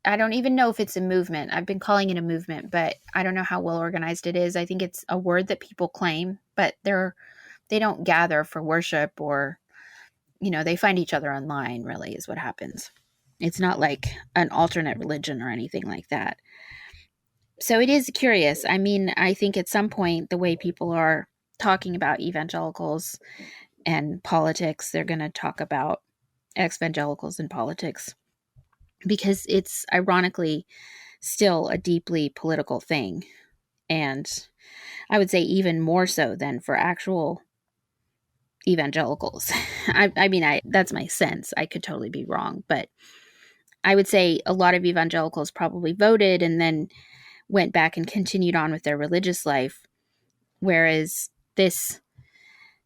I don't even know if it's a movement. I've been calling it a movement, but I don't know how well organized it is. I think it's a word that people claim, but they don't gather for worship or, they find each other online, really, is what happens. It's not like an alternate religion or anything like that. So it is curious. I think at some point, the way people are talking about evangelicals and politics, they're going to talk about evangelicals and politics, because it's ironically still a deeply political thing. And I would say even more so than for actual evangelicals. That's my sense. I could totally be wrong, but I would say a lot of evangelicals probably voted and then went back and continued on with their religious life, whereas this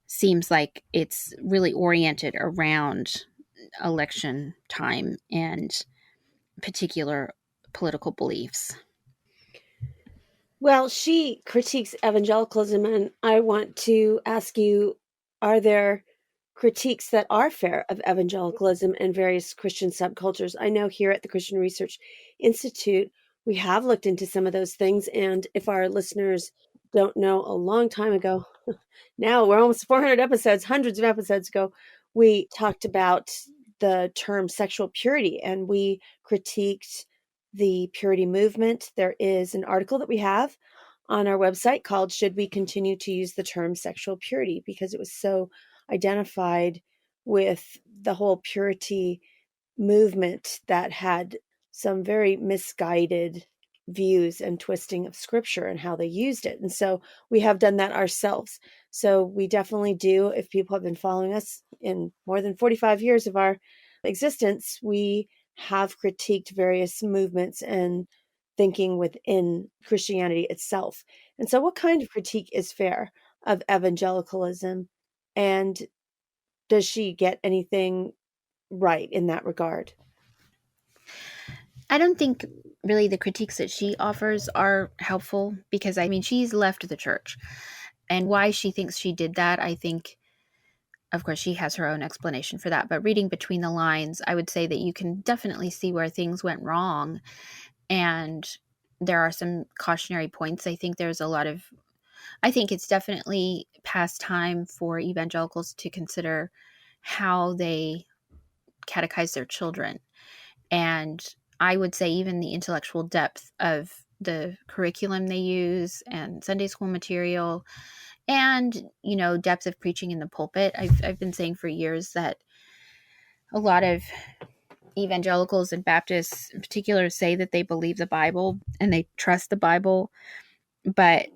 seems like it's really oriented around election time and particular political beliefs. Well, she critiques evangelicalism, and I want to ask you, are there critiques that are fair of evangelicalism and various Christian subcultures? I know here at the Christian Research Institute, we have looked into some of those things, and if our listeners don't know, a long time ago, now we're almost 400 episodes, hundreds of episodes ago, we talked about the term sexual purity, and we critiqued the purity movement. There is an article that we have on our website called "Should We Continue to Use the Term Sexual Purity?" because it was so identified with the whole purity movement that had some very misguided views and twisting of scripture and how they used it. And so we have done that ourselves. So we definitely do. If people have been following us in more than 45 years of our existence, we have critiqued various movements and thinking within Christianity itself. And so what kind of critique is fair of evangelicalism? And does she get anything right in that regard? I don't think really the critiques that she offers are helpful because, she's left the church. And why she thinks she did that, I think, of course, she has her own explanation for that. But reading between the lines, I would say that you can definitely see where things went wrong. And there are some cautionary points. I think it's definitely past time for evangelicals to consider how they catechize their children. And I would say even the intellectual depth of the curriculum they use and Sunday school material and, depth of preaching in the pulpit. I've been saying for years that a lot of evangelicals and Baptists in particular say that they believe the Bible and they trust the Bible. But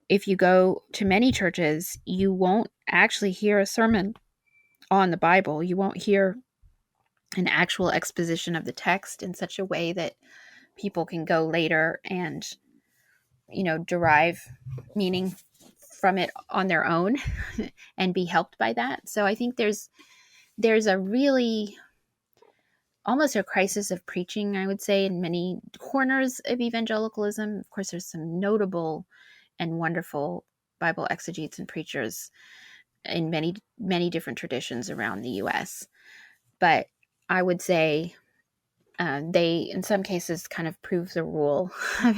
if you go to many churches, you won't actually hear a sermon on the Bible. You won't hear an actual exposition of the text in such a way that people can go later and, derive meaning from it on their own and be helped by that. So I think there's a really almost a crisis of preaching, I would say, in many corners of evangelicalism. Of course, there's some notable and wonderful Bible exegetes and preachers in many, many different traditions around the US. But I would say they, in some cases, kind of prove the rule of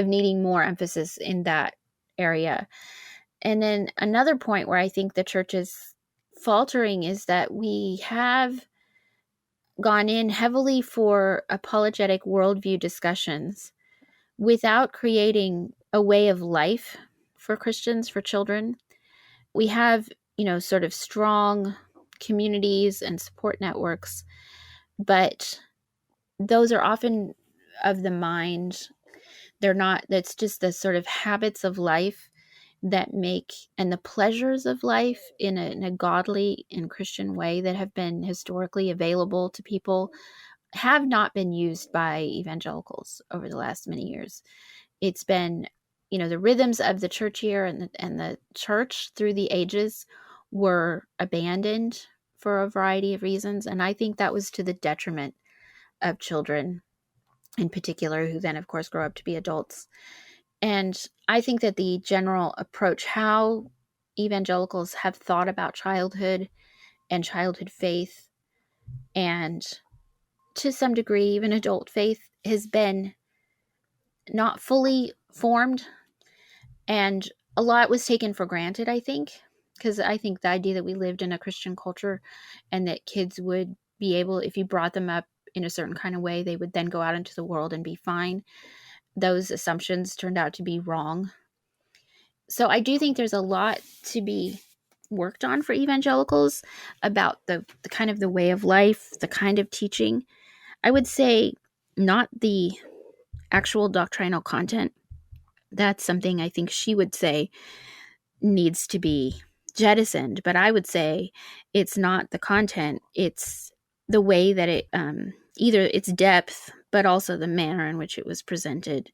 needing more emphasis in that area. And then another point where I think the church is faltering is that we have gone in heavily for apologetic worldview discussions without creating a way of life for Christians, for children. We have, sort of strong communities and support networks, but those are often of the mind. They're not, that's just the sort of habits of life that make, and the pleasures of life in a godly and Christian way that have been historically available to people have not been used by evangelicals over the last many years. It's been, the rhythms of the church year and the church through the ages were abandoned for a variety of reasons. And I think that was to the detriment of children in particular, who then, of course, grow up to be adults. And I think that the general approach, how evangelicals have thought about childhood and childhood faith, and to some degree, even adult faith, has been not fully formed. And a lot was taken for granted, I think, because I think the idea that we lived in a Christian culture and that kids would be able, if you brought them up in a certain kind of way, they would then go out into the world and be fine. Those assumptions turned out to be wrong. So I do think there's a lot to be worked on for evangelicals about the kind of the way of life, the kind of teaching. I would say not the actual doctrinal content. That's something I think she would say needs to be jettisoned. But I would say it's not the content, it's the way that it, either its depth, but also the manner in which it was presented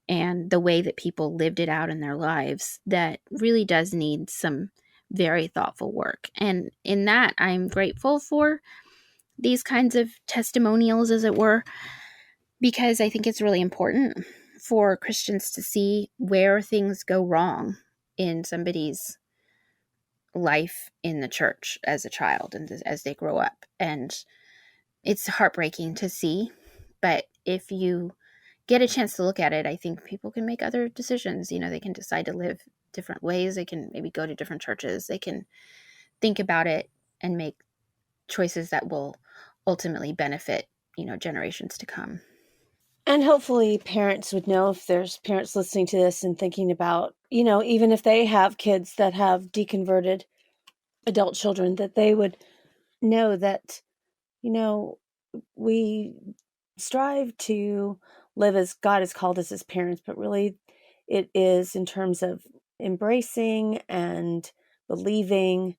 and the way that people lived it out in their lives that really does need some very thoughtful work. And in that, I'm grateful for these kinds of testimonials, as it were, because I think it's really important for Christians to see where things go wrong in somebody's life in the church as a child and as they grow up. And it's heartbreaking to see, but if you get a chance to look at it, I think people can make other decisions. They can decide to live different ways. They can maybe go to different churches. They can think about it and make choices that will ultimately benefit, generations to come. And hopefully parents would know, if there's parents listening to this and thinking about, even if they have kids that have deconverted adult children, that they would know that, we strive to live as God has called us as parents, but really it is in terms of embracing and believing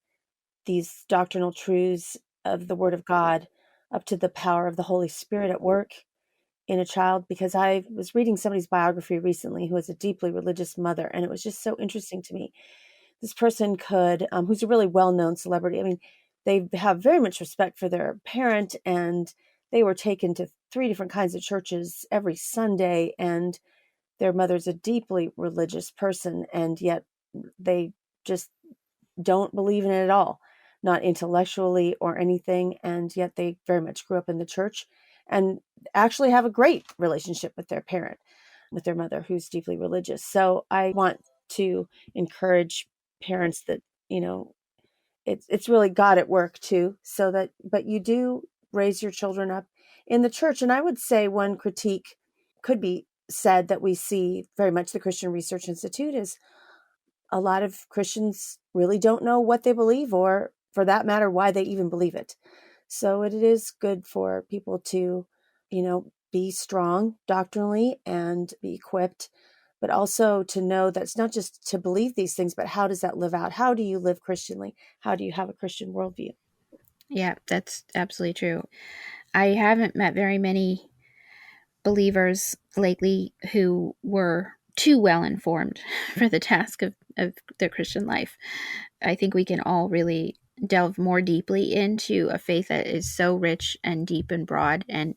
these doctrinal truths of the Word of God up to the power of the Holy Spirit at work in a child. Because I was reading somebody's biography recently who was a deeply religious mother, and it was just so interesting to me. This person could, who's a really well-known celebrity. I mean, they have very much respect for their parent, and they were taken to 3 different kinds of churches every Sunday, and their mother's a deeply religious person, and yet they just don't believe in it at all, not intellectually or anything, and yet they very much grew up in the church and actually have a great relationship with their parent, with their mother, who's deeply religious. So I want to encourage parents that, it's really God at work too, but you do raise your children up in the church. And I would say one critique could be said that we see very much the Christian Research Institute is a lot of Christians really don't know what they believe, or for that matter, why they even believe it. So it is good for people to, be strong doctrinally and be equipped, but also to know that it's not just to believe these things, but how does that live out? How do you live Christianly? How do you have a Christian worldview? Yeah, that's absolutely true. I haven't met very many believers lately who were too well informed for the task of their Christian life. I think we can all really delve more deeply into a faith that is so rich and deep and broad, and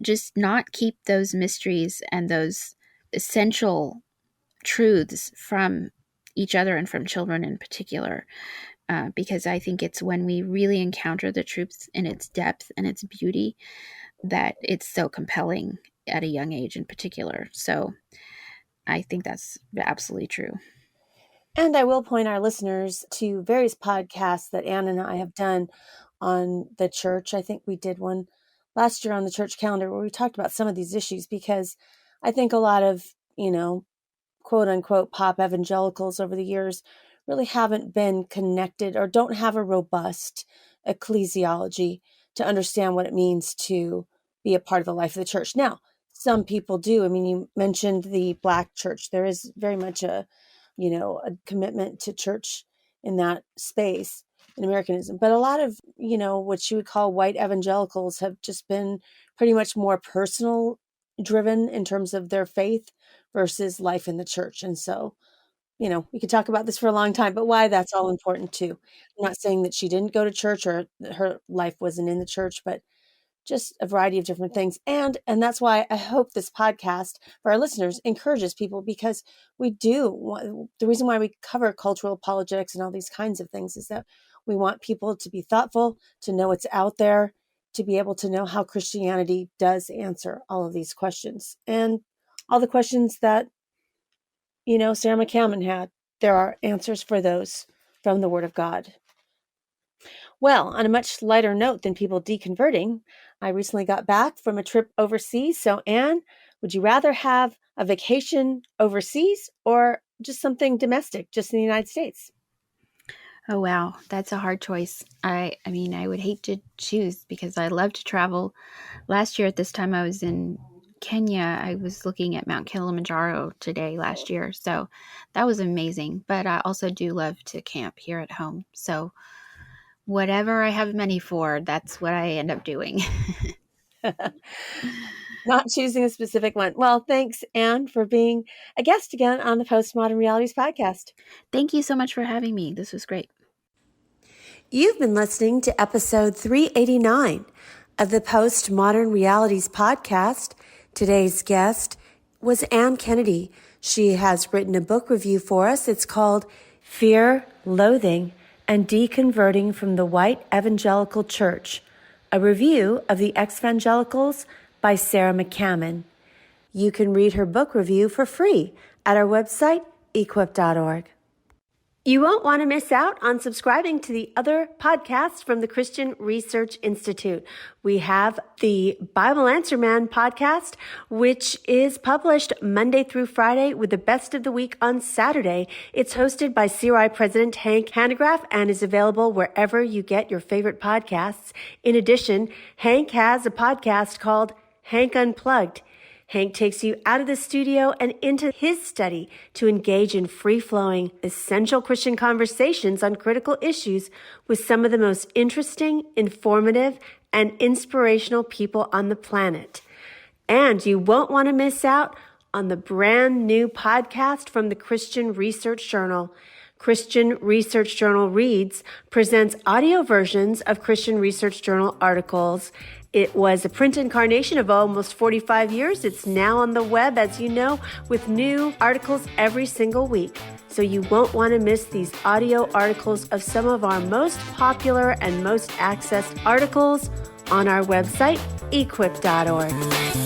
just not keep those mysteries and those essential truths from each other and from children in particular, because I think it's when we really encounter the truth in its depth and its beauty that it's so compelling at a young age in particular. So I think that's absolutely true. And I will point our listeners to various podcasts that Ann and I have done on the church. I think we did one last year on the church calendar where we talked about some of these issues, because I think a lot of, quote unquote pop evangelicals over the years really haven't been connected or don't have a robust ecclesiology to understand what it means to be a part of the life of the church. Now, some people do. I mean, you mentioned the Black church. There is very much a commitment to church in that space in Americanism. But a lot of, what you would call white evangelicals have just been pretty much more personal driven in terms of their faith versus life in the church. And so, we could talk about this for a long time, but why that's all important too. I'm not saying that she didn't go to church or her life wasn't in the church, but just a variety of different things. And that's why I hope this podcast for our listeners encourages people, because we do. The reason why we cover cultural apologetics and all these kinds of things is that we want people to be thoughtful, to know what's out there, to be able to know how Christianity does answer all of these questions. And all the questions that, Sarah McCammon had, there are answers for those from the Word of God. Well, on a much lighter note than people deconverting, I recently got back from a trip overseas. So, Anne, would you rather have a vacation overseas or just something domestic, just in the United States? Oh, wow. That's a hard choice. I mean, I would hate to choose because I love to travel. Last year at this time, I was in Kenya. I was looking at Mount Kilimanjaro today last year. So that was amazing. But I also do love to camp here at home. So whatever I have money for, that's what I end up doing. Not choosing a specific one. Well, thanks, Anne, for being a guest again on the Postmodern Realities podcast. Thank you so much for having me. This was great. You've been listening to episode 389 of the Postmodern Realities podcast. Today's guest was Ann Kennedy. She has written a book review for us. It's called Fear, Loathing, and Deconverting from the White Evangelical Church, a review of the Exvangelicals by Sarah McCammon. You can read her book review for free at our website, equip.org. You won't want to miss out on subscribing to the other podcasts from the Christian Research Institute. We have the Bible Answer Man podcast, which is published Monday through Friday with the best of the week on Saturday. It's hosted by CRI President Hank Hanegraaff and is available wherever you get your favorite podcasts. In addition, Hank has a podcast called Hank Unplugged. Hank takes you out of the studio and into his study to engage in free-flowing, essential Christian conversations on critical issues with some of the most interesting, informative, and inspirational people on the planet. And you won't want to miss out on the brand new podcast from the Christian Research Journal. Christian Research Journal Reads presents audio versions of Christian Research Journal articles. It was a print incarnation of almost 45 years. It's now on the web, as you know, with new articles every single week. So you won't want to miss these audio articles of some of our most popular and most accessed articles on our website, equip.org.